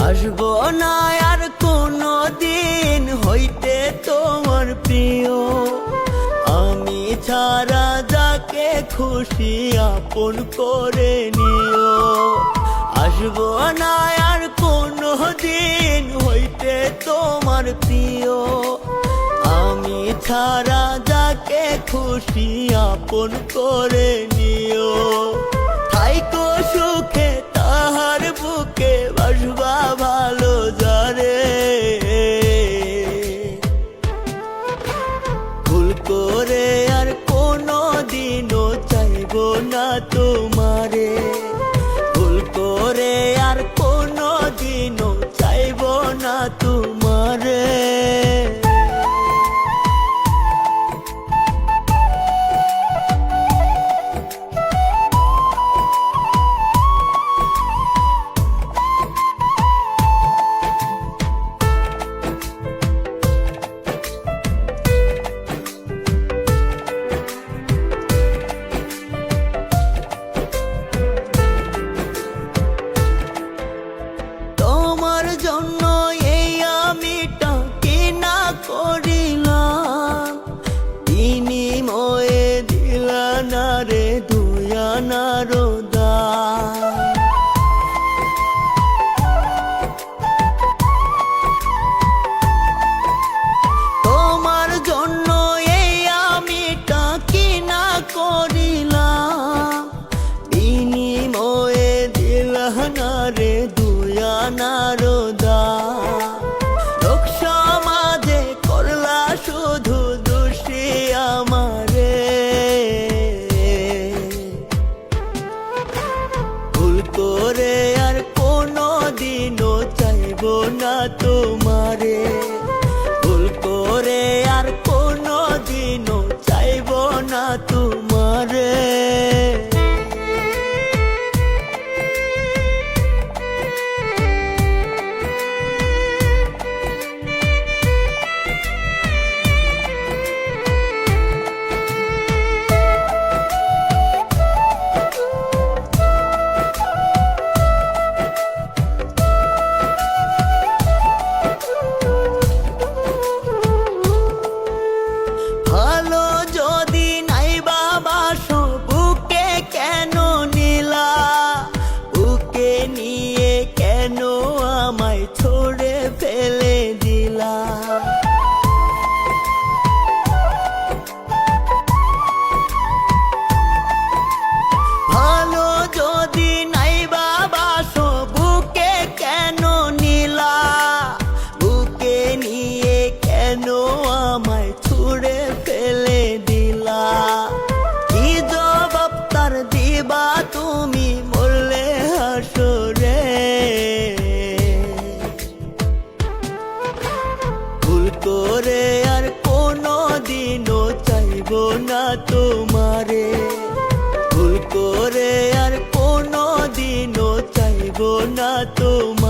আসবো না আর কোনো দিন হইতে তোমার প্রিয়, আমি ছাড়া যাকে খুশি আপন করে নিও। আসবো না আর কোনো দিন হইতে তোমার প্রিয়, আমি ছাড়া যাকে খুশি আপন করে নিও। থাইকো সুখে তাহার বুকে বাসবা ভালো যারে, ভুল করে আর কোনো দিনও চাইবো না তোমারে, ভুল করে আর কোনো দিনও চাইবো না তোমারে। তোমার জন্য এই আমিটা কিনা করিলাম, বিনিময়ে দিলা না রে দুয়ানার দাম। তোমার জন্য এই আমিটা কিনা করিলাম, বিনিময়ে দিলা না রে দুয়ানার দাম। লোক সমাজে করলা শুধু দোষী আমারে, ভুল করে আর কোনো দিনও চাইবো না তোমারে, ভুল করে আর কোনো দিনও চাইবো না তোমারে। ভালো যদি নাই বাবাসো বুকে কেন নিলা, বুকে নিয়ে কেন আমায় ছড়ে ফেলে দিলা। ভালো যদি নাই বাবাসো বুকে কেন নিলা, বুকে নিয়ে কেন আমায় ছুড়ে ফেলে দিলা। কি জবাব তার দিবা তুমি বললে হাসরে, ভুল করে আর কোনো দিনও চাইবো না তোমারে, ভুল করে আর কোনো দিনও চাইবো না তোমারে।